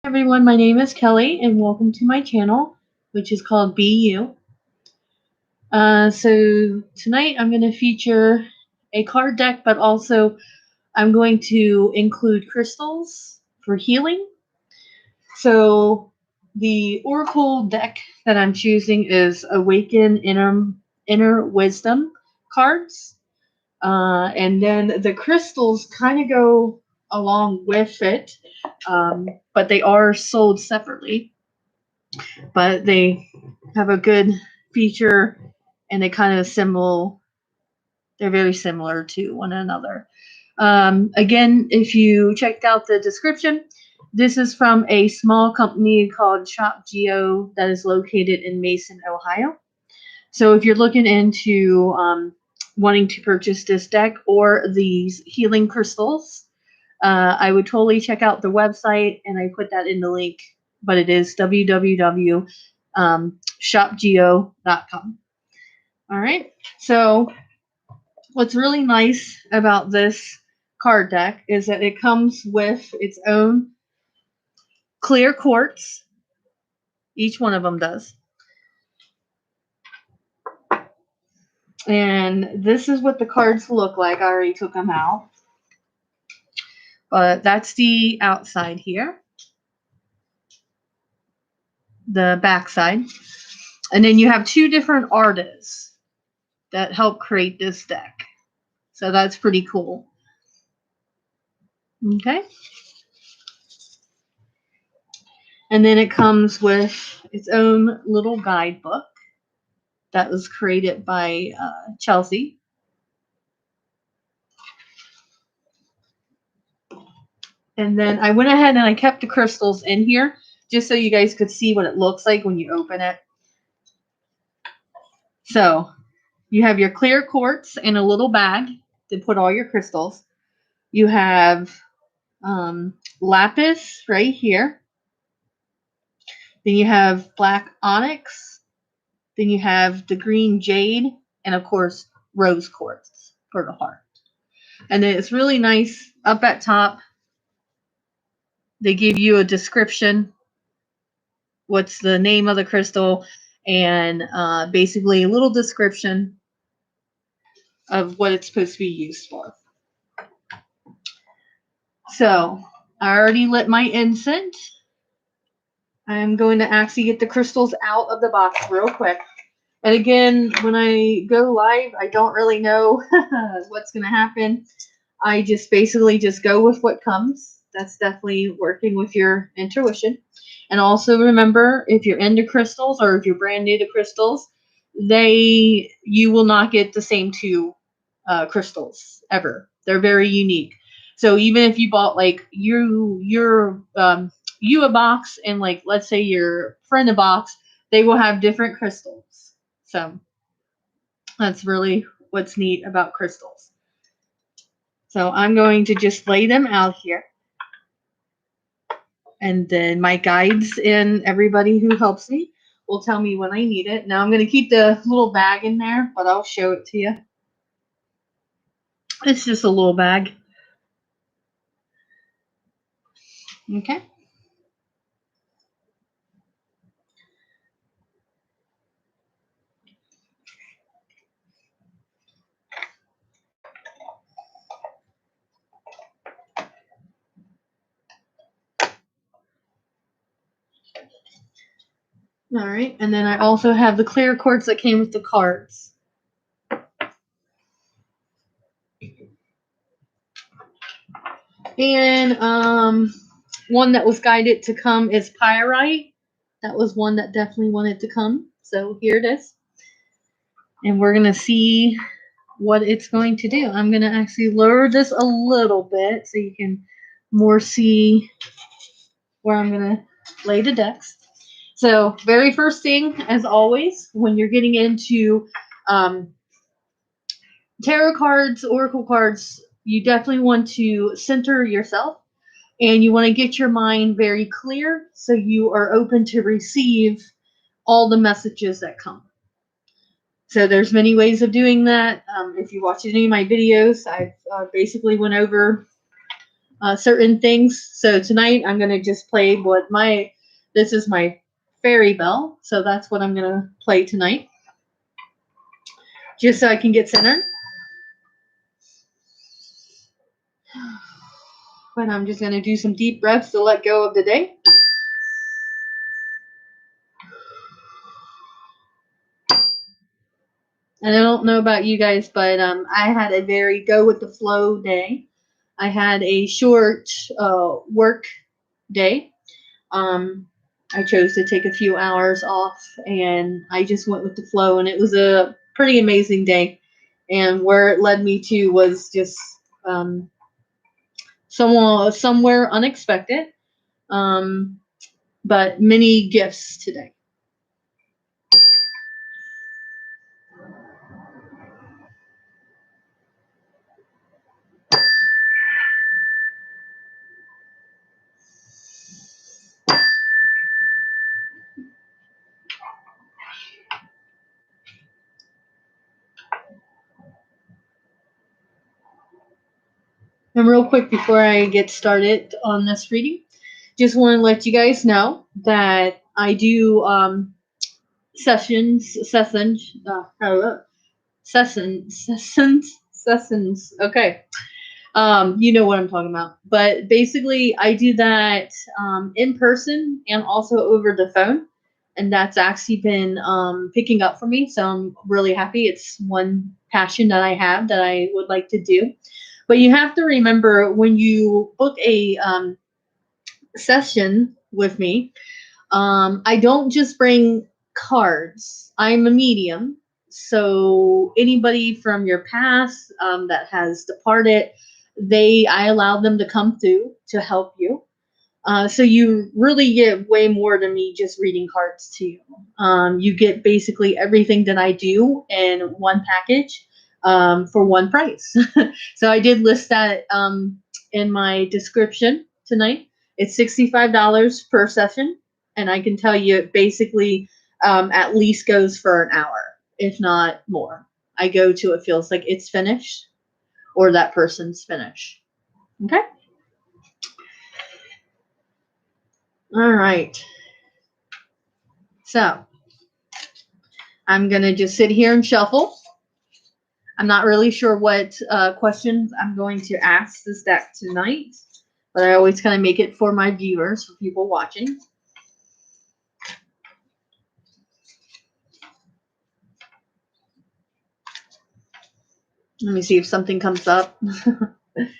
Everyone, my name is Kelly and welcome to my channel, which is called Be You. So tonight I'm going to feature a card deck, but also I'm going to include crystals for healing. So the Oracle deck that I'm choosing is Awaken Inner Wisdom cards. And then the crystals kind of go along with it, but they are sold separately. But they have a good feature and they kind of they're very similar to one another. Again, if you checked out the description, this is from a small company called Shoppe that is located in Mason, Ohio. So if you're looking into wanting to purchase this deck or these healing crystals, I would totally check out the website, and I put that in the link, but it is www.shoppegeo.com. All right. So what's really nice about this card deck is that it comes with its own clear quartz. Each one of them does. And this is what the cards look like. I already took them out. But that's the outside here. The back side. And then you have two different artists that help create this deck. So that's pretty cool. Okay. And then it comes with its own little guidebook that was created by Chelsea. And then I went ahead and I kept the crystals in here just so you guys could see what it looks like when you open it. So you have your clear quartz in a little bag to put all your crystals. You have lapis right here. Then you have black onyx. Then you have the green jade. And of course, rose quartz for the heart. And then it's really nice up at top. They give you a description. What's the name of the crystal? And basically a little description of what it's supposed to be used for. So I already lit my incense. I'm going to actually get the crystals out of the box real quick. And again, when I go live, I don't really know what's going to happen. I just basically just go with what comes. That's definitely working with your intuition. And also remember, if you're into crystals or if you're brand new to crystals, you will not get the same two crystals ever. They're very unique. So even if you bought like you a box and like let's say your friend a box, they will have different crystals. So that's really what's neat about crystals. So I'm going to just lay them out here. And then my guides and everybody who helps me will tell me when I need it. Now I'm going to keep the little bag in there, but I'll show it to you. It's just a little bag. Okay. All right, and then I also have the clear quartz that came with the cards. And one that was guided to come is pyrite. That was one that definitely wanted to come. So here it is. And we're going to see what it's going to do. I'm going to actually lower this a little bit so you can more see where I'm going to lay the decks. So very first thing, as always, when you're getting into tarot cards, oracle cards, you definitely want to center yourself and you want to get your mind very clear so you are open to receive all the messages that come. So there's many ways of doing that. If you watch any of my videos, I've basically went over certain things. So tonight I'm gonna just play this is my fairy bell. So that's what I'm gonna play tonight, just so I can get centered. And I'm just gonna do some deep breaths to let go of the day. And I don't know about you guys, but I had a very go with the flow day. I had a short work day. Um, I chose to take a few hours off, and I just went with the flow, and it was a pretty amazing day. And where it led me to was just um, somewhere unexpected, um, but many gifts today. And real quick before I get started on this reading, just want to let you guys know that I do sessions, sessions, sessions. Okay, you know what I'm talking about. But basically, I do that in person and also over the phone, and that's actually been picking up for me. So I'm really happy. It's one passion that I have that I would like to do. But you have to remember when you book a session with me, I don't just bring cards. I'm a medium. So anybody from your past that has departed, I allow them to come through to help you. So you really get way more than me just reading cards to you. You get basically everything that I do in one package for one price. So I did list that in my description tonight. It's $65 per session, and I can tell you it basically at least goes for an hour, if not more. I go till it feels like it's finished or that person's finished. Okay. All right. So I'm going to just sit here and shuffle. I'm not really sure what questions I'm going to ask this deck tonight, but I always kind of make it for my viewers, for people watching. Let me see if something comes up.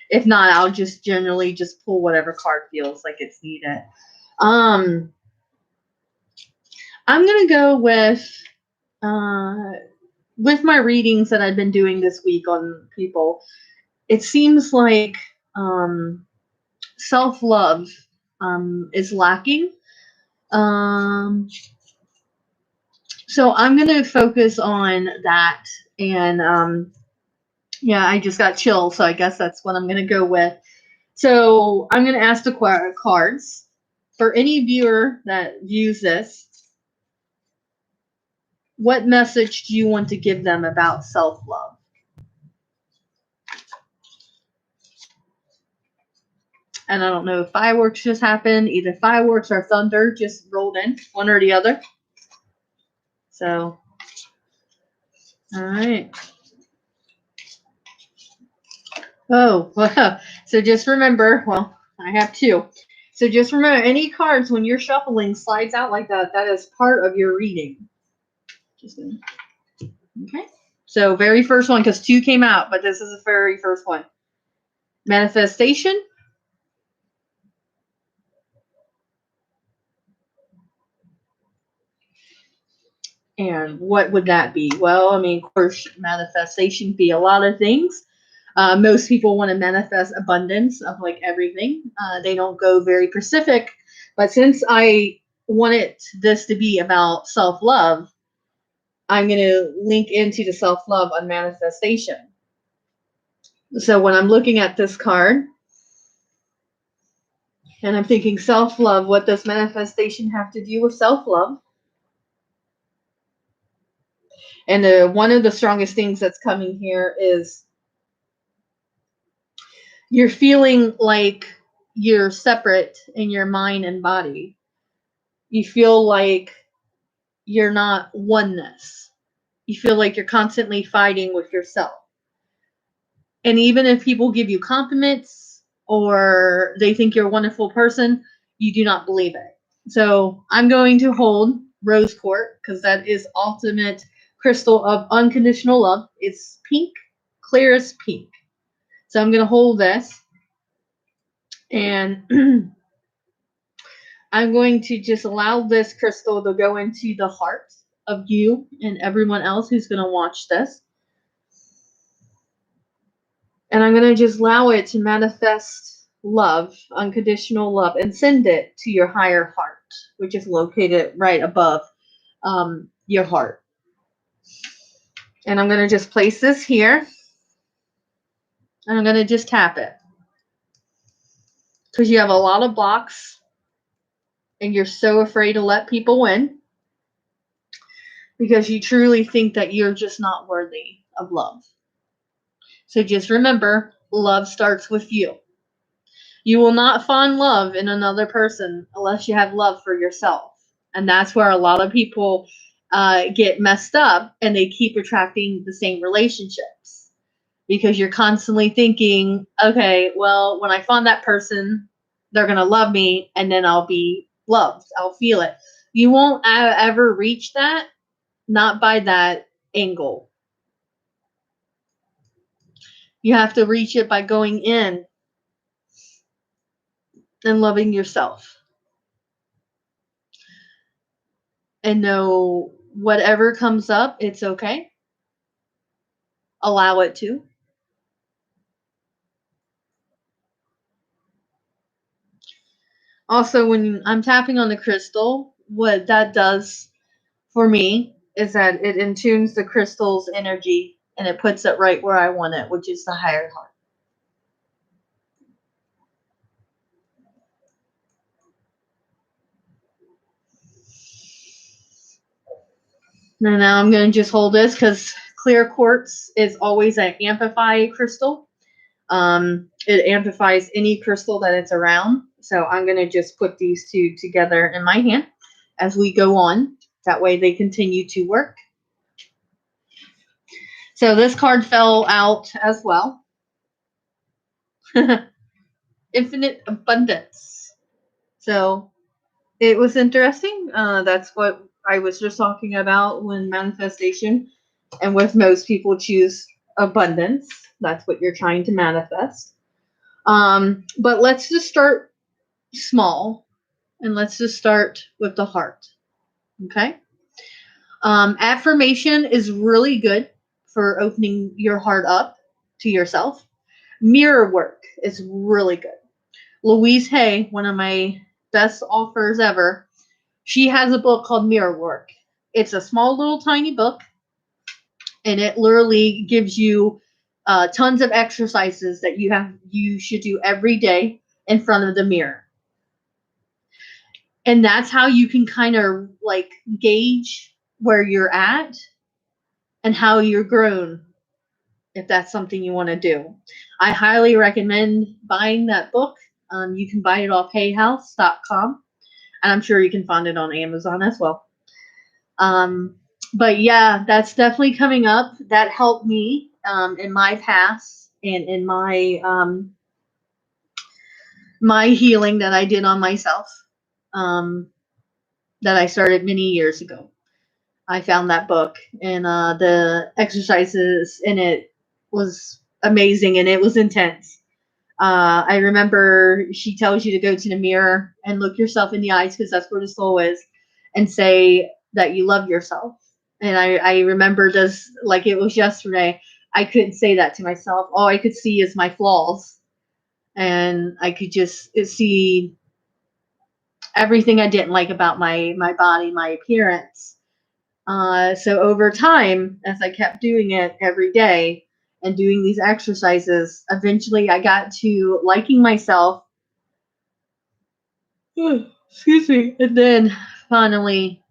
If not, I'll just generally just pull whatever card feels like it's needed. I'm going to go with my readings that I've been doing this week on people. It seems like self-love is lacking. So I'm going to focus on that. And yeah, I just got chills, so I guess that's what I'm going to go with. So I'm going to ask the cards. For any viewer that views this, what message do you want to give them about self-love? And I don't know if fireworks just happened. Either fireworks or thunder just rolled in, one or the other. So, all right. Oh, well, so just remember, well, I have two. So just remember, any cards when you're shuffling slides out like that, that is part of your reading. Just okay. So very first one, because two came out, but this is the very first one. Manifestation. And what would that be? Well, I mean, of course, manifestation be a lot of things. Most people want to manifest abundance of like everything. They don't go very specific. But since I wanted this to be about self-love, I'm going to link into the self-love on manifestation. So when I'm looking at this card and I'm thinking self-love, what does manifestation have to do with self-love? And one of the strongest things that's coming here is You're feeling like you're separate in your mind and body. You feel like you're not oneness. You feel like you're constantly fighting with yourself. And even if people give you compliments or they think you're a wonderful person, you do not believe it. So I'm going to hold rose quartz because that is ultimate crystal of unconditional love. It's pink, clear as pink. So I'm going to hold this and I'm going to just allow this crystal to go into the heart of you and everyone else who's going to watch this. And I'm going to just allow it to manifest love, unconditional love, and send it to your higher heart, which is located right above your heart. And I'm going to just place this here. And I'm going to just tap it. Because you have a lot of blocks. And you're so afraid to let people in. Because you truly think that you're just not worthy of love. So just remember, love starts with you. You will not find love in another person unless you have love for yourself. And that's where a lot of people get messed up and they keep attracting the same relationships because you're constantly thinking, okay, well, when I find that person, they're going to love me and then I'll be loved. I'll feel it. You won't ever reach that, not by that angle. You have to reach it by going in and loving yourself. And know whatever comes up, it's okay. Allow it to. Also, when I'm tapping on the crystal, what that does for me is that it intunes the crystal's energy and it puts it right where I want it, which is the higher heart. And now I'm going to just hold this because clear quartz is always an amplify crystal. It amplifies any crystal that it's around. So I'm going to just put these two together in my hand as we go on. That way they continue to work. So this card fell out as well. Infinite abundance. So it was interesting. That's what I was just talking about when manifestation, and with most people choose abundance. That's what you're trying to manifest. But let's just start small, and let's just start with the heart. Okay. Affirmation is really good for opening your heart up to yourself. Mirror work is really good. Louise Hay, one of my best authors ever, she has a book called Mirror Work. It's a small little tiny book, and it literally gives you tons of exercises that you should do every day in front of the mirror. And that's how you can kind of like gauge where you're at and how you're grown, if that's something you want to do. I highly recommend buying that book. You can buy it off hayhouse.com, and I'm sure you can find it on Amazon as well. But yeah, that's definitely coming up. That helped me in my past and in my healing that I did on myself, that I started many years ago. I found that book, and the exercises in it was amazing, and it was intense. I remember she tells you to go to the mirror and look yourself in the eyes because that's where the soul is, and say that you love yourself. And I remember this like it was yesterday. I couldn't say that to myself. All I could see is my flaws, and I could just see everything I didn't like about my body, my appearance. So over time, as I kept doing it every day and doing these exercises, eventually I got to liking myself. Excuse me. And then finally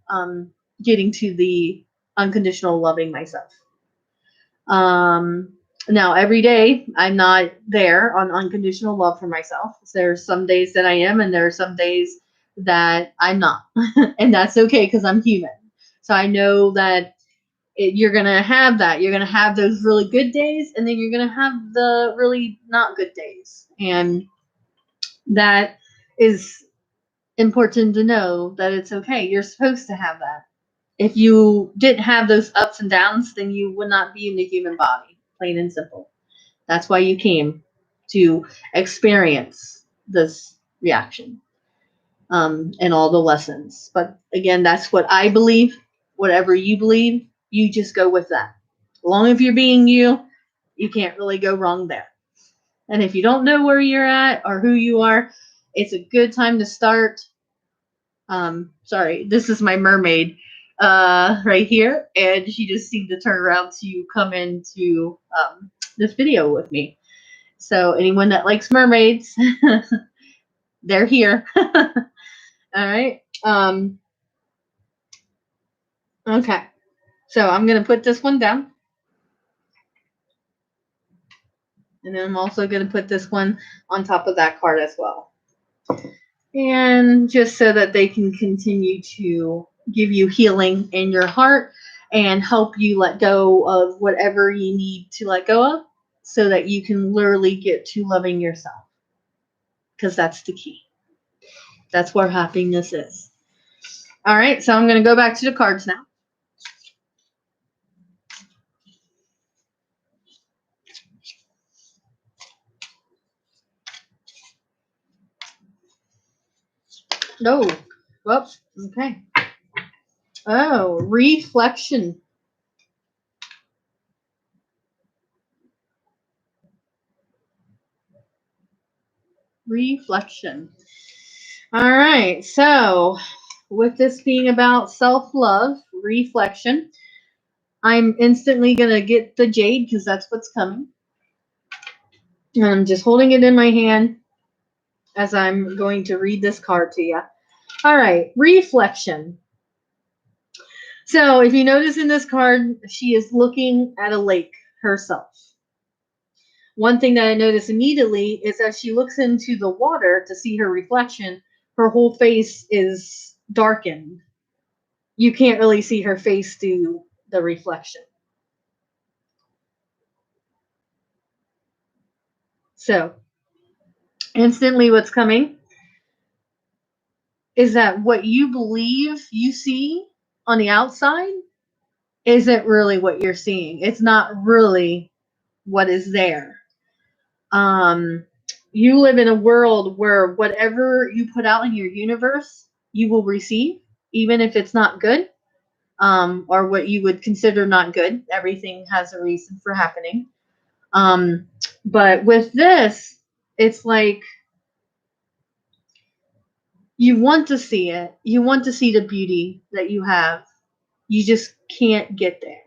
getting to the unconditional loving myself. Now, every day I'm not there on unconditional love for myself. There's some days that I am, and there are some days that I'm not. And that's okay because I'm human. So I know that you're going to have that. You're going to have those really good days, and then you're going to have the really not good days. And that is important to know that it's okay. You're supposed to have that. If you didn't have those ups and downs, then you would not be in the human body, plain and simple. That's why you came to experience this reaction and all the lessons. But again, that's what I believe. Whatever you believe, you just go with that. As long as you're being you, you can't really go wrong there. And if you don't know where you're at or who you are, it's a good time to start. Sorry, this is my mermaid right here, and she just seemed to turn around to come into this video with me. So anyone that likes mermaids, they're here. All right. Okay. So I'm gonna put this one down, and then I'm also gonna put this one on top of that card as well, and just so that they can continue to give you healing in your heart and help you let go of whatever you need to let go of, so that you can literally get to loving yourself, because that's the key. That's where happiness is. All right, so I'm going to go back to the cards now. Oh, whoops. Okay. Oh, reflection. Reflection. All right, so with this being about self-love, reflection, I'm instantly going to get the jade because that's what's coming. And I'm just holding it in my hand as I'm going to read this card to you. All right, reflection. So if you notice in this card, she is looking at a lake herself. One thing that I notice immediately is as she looks into the water to see her reflection, her whole face is darkened. You can't really see her face through the reflection. So instantly what's coming is that what you believe you see on the outside isn't really what you're seeing. It's not really what is there. You live in a world where whatever you put out in your universe, you will receive, even if it's not good, or what you would consider not good. Everything has a reason for happening. But with this, it's like you want to see it. You want to see the beauty that you have. You just can't get there.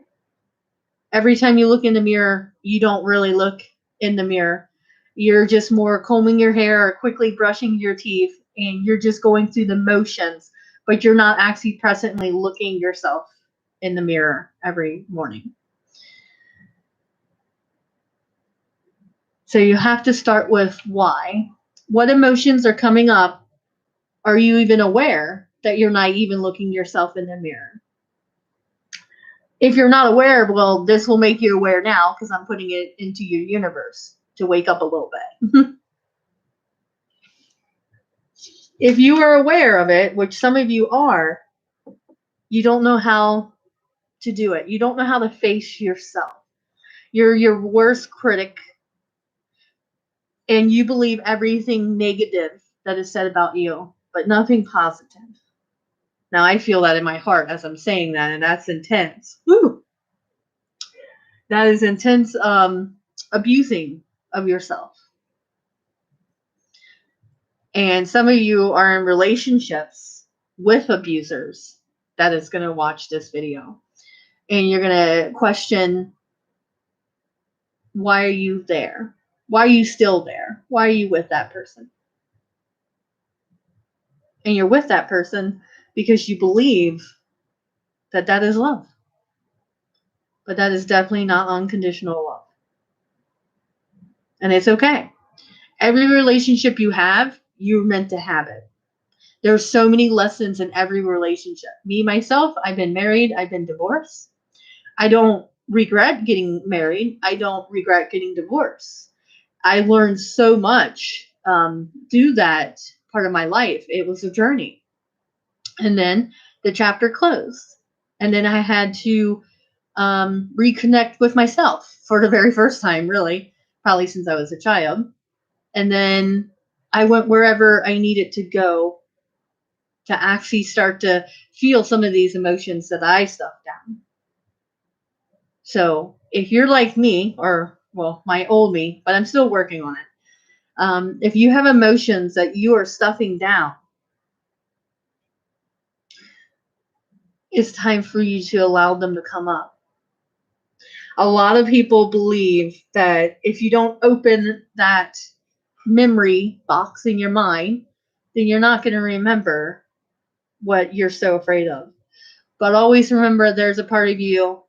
Every time you look in the mirror, you don't really look in the mirror. You're just more combing your hair or quickly brushing your teeth, and you're just going through the motions, but you're not actually presently looking yourself in the mirror every morning. So you have to start with why. What emotions are coming up? Are you even aware that you're not even looking yourself in the mirror? If you're not aware, well, this will make you aware now because I'm putting it into your universe to wake up a little bit. If you are aware of it, which some of you are, you don't know how to do it. You don't know how to face yourself. You're your worst critic, and you believe everything negative that is said about you, but nothing positive. Now, I feel that in my heart as I'm saying that, and that's intense. Woo! That is intense abusing of yourself. And some of you are in relationships with abusers that is going to watch this video. And you're going to question, why are you there? Why are you still there? Why are you with that person? And you're with that person because you believe that that is love. But that is definitely not unconditional love. And it's okay. Every relationship you have, you're meant to have it. There's so many lessons in every relationship. Me, myself, I've been married, I've been divorced. I don't regret getting married. I don't regret getting divorced. I learned so much through that part of my life. It was a journey. And then the chapter closed. And then I had to reconnect with myself for the very first time, really, probably since I was a child. And then I went wherever I needed to go to actually start to feel some of these emotions that I stuffed down. So if you're like me, or well, my old me, but I'm still working on it. If you have emotions that you are stuffing down, it's time for you to allow them to come up. A lot of people believe that if you don't open that memory box in your mind, then you're not going to remember what you're so afraid of. But always remember there's a part of you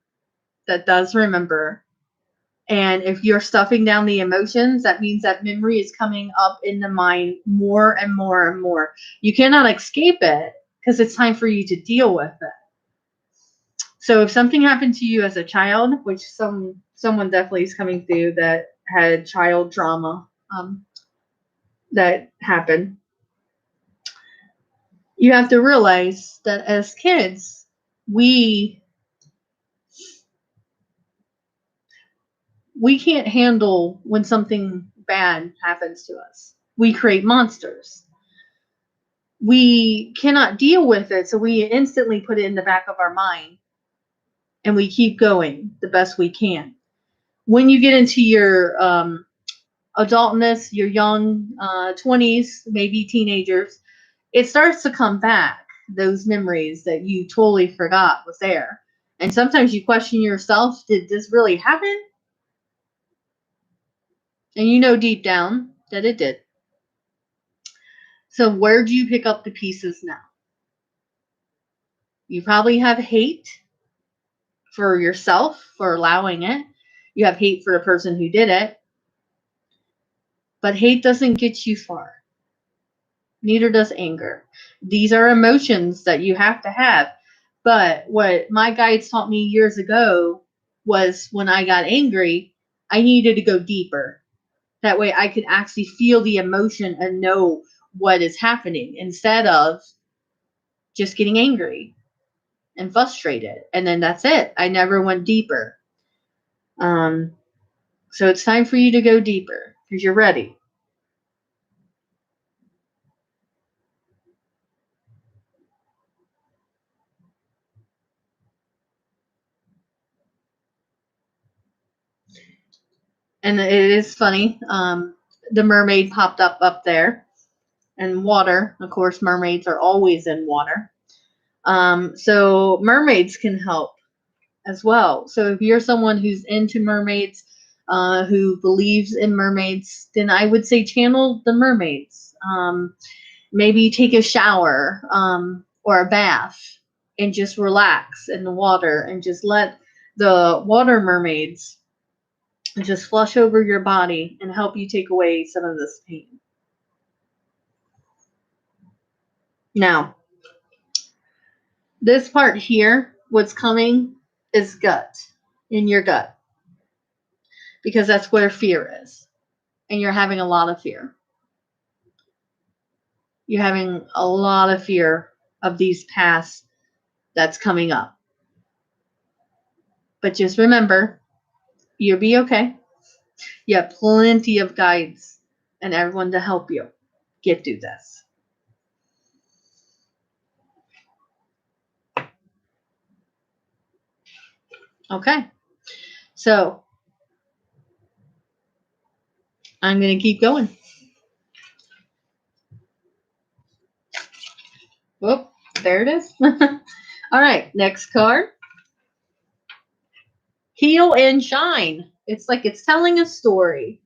that does remember. And if you're stuffing down the emotions, that means that memory is coming up in the mind more and more and more. You cannot escape it because it's time for you to deal with it. So if something happened to you as a child, which someone definitely is coming through that had child trauma that happened, you have to realize that as kids, we can't handle when something bad happens to us. We create monsters. We cannot deal with it, so we instantly put it in the back of our mind and we keep going the best we can. When you get into your adultness, your young 20s, maybe teenagers, it starts to come back, those memories that you totally forgot was there. And sometimes you question yourself, did this really happen? And you know deep down that it did. So where do you pick up the pieces now? You probably have hate for yourself for allowing it. You have hate for the person who did it. But hate doesn't get you far. Neither does anger. These are emotions that you have to have. But what my guides taught me years ago was when I got angry, I needed to go deeper. That way I could actually feel the emotion and know what is happening instead of just getting angry and frustrated. And then that's it. I never went deeper. Um, so it's time for you to go deeper because you're ready. And it is funny. The mermaid popped up there, and water. Of course, mermaids are always in water. So mermaids can help as well. So if you're someone who's into mermaids, who believes in mermaids, then I would say channel the mermaids. Maybe take a shower or a bath and just relax in the water and just let the water mermaids just flush over your body and help you take away some of this pain. Now, this part here, what's coming is gut, in your gut, because that's where fear is. And you're having a lot of fear. You're having a lot of fear of these paths that's coming up. But just remember, you'll be okay. You have plenty of guides and everyone to help you get through this. Okay. So I'm going to keep going. Whoop, there it is. All right, next card. Heal and shine. It's like it's telling a story.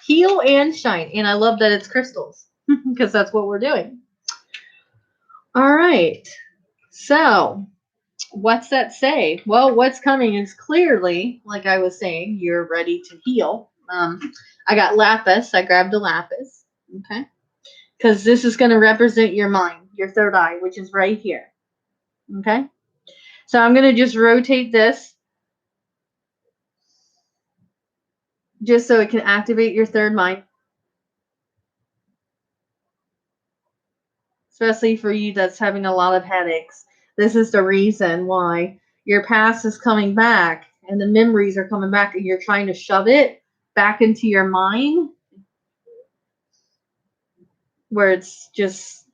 Heal and shine. And I love that it's crystals because that's what we're doing. All right. So, what's that say? Well, what's coming is clearly, like I was saying, you're ready to heal. I got lapis. I grabbed a lapis. Okay. Because this is going to represent your mind, your third eye, which is right here. Okay. So I'm going to just rotate this just so it can activate your third mind. Especially for you that's having a lot of headaches. This is the reason why your past is coming back and the memories are coming back and you're trying to shove it back into your mind where it's just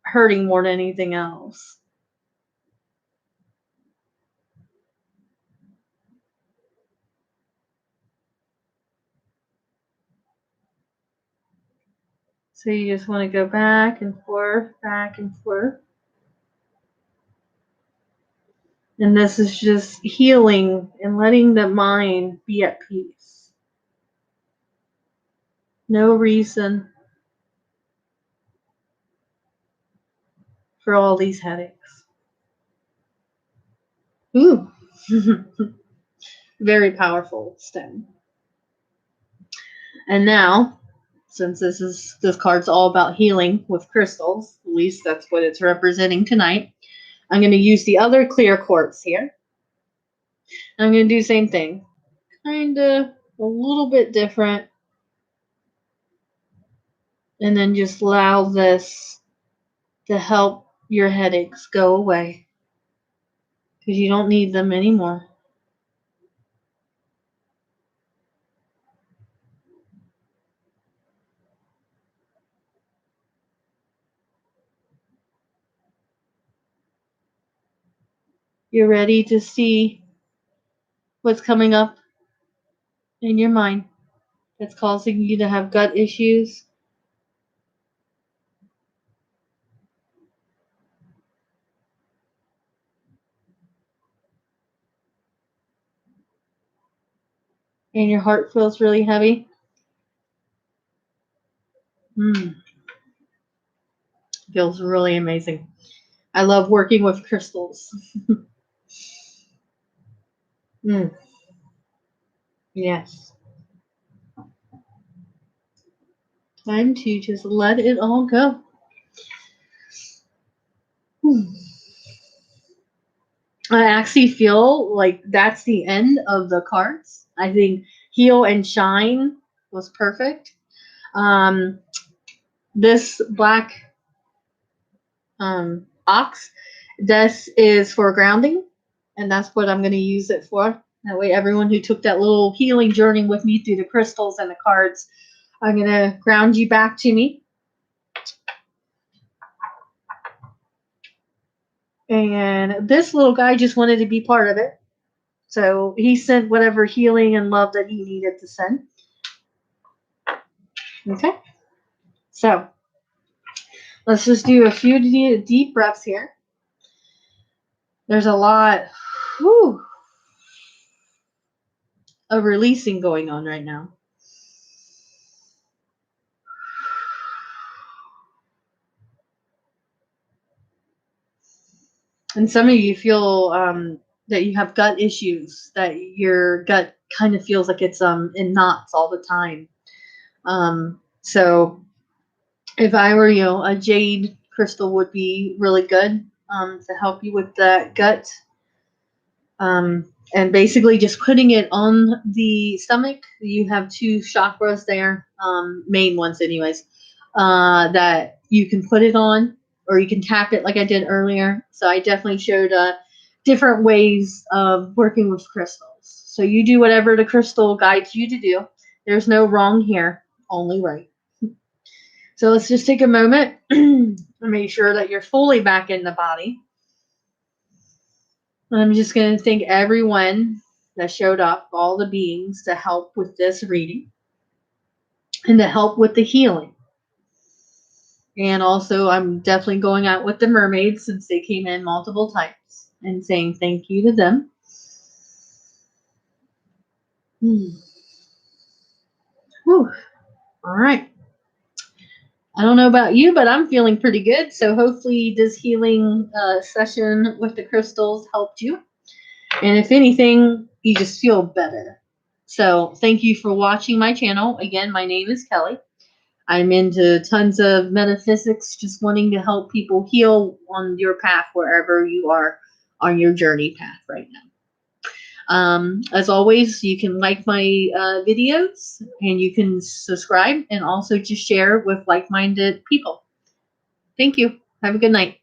hurting more than anything else. So you just want to go back and forth, back and forth. And this is just healing and letting the mind be at peace. No reason for all these headaches. Ooh. Very powerful stone. And now, since this card's all about healing with crystals, at least that's what it's representing tonight, I'm going to use the other clear quartz here. I'm going to do the same thing. Kind of a little bit different. And then just allow this to help your headaches go away. Because you don't need them anymore. You're ready to see what's coming up in your mind that's causing you to have gut issues. And your heart feels really heavy. Feels really amazing. I love working with crystals. Yes. Time to just let it all go. I actually feel like that's the end of the cards. I think Heal and Shine was perfect. This black ox, this is for grounding, and that's what I'm going to use it for. That way, everyone who took that little healing journey with me through the crystals and the cards, I'm going to ground you back to me. And this little guy just wanted to be part of it. So he sent whatever healing and love that he needed to send. Okay. So let's just do a few deep breaths here. There's a lot of releasing going on right now. And some of you feel that you have gut issues, that your gut kind of feels like it's in knots all the time. So if I were you, a jade crystal would be really good to help you with that gut. And basically just putting it on the stomach. You have two chakras there, main ones anyways, that you can put it on, or you can tap it like I did earlier. So I definitely showed different ways of working with crystals. So you do whatever the crystal guides you to do. There's no wrong here, only right. So let's just take a moment and make sure that you're fully back in the body. I'm just going to thank everyone that showed up, all the beings, to help with this reading and to help with the healing. And also, I'm definitely going out with the mermaids since they came in multiple times and saying thank you to them. Whew. All right. I don't know about you, but I'm feeling pretty good. So hopefully this healing session with the crystals helped you. And if anything, you just feel better. So thank you for watching my channel. Again, my name is Kelly. I'm into tons of metaphysics, just wanting to help people heal on your path wherever you are on your journey path right now. As always, you can like my videos and you can subscribe and also just share with like-minded people. Thank you. Have a good night.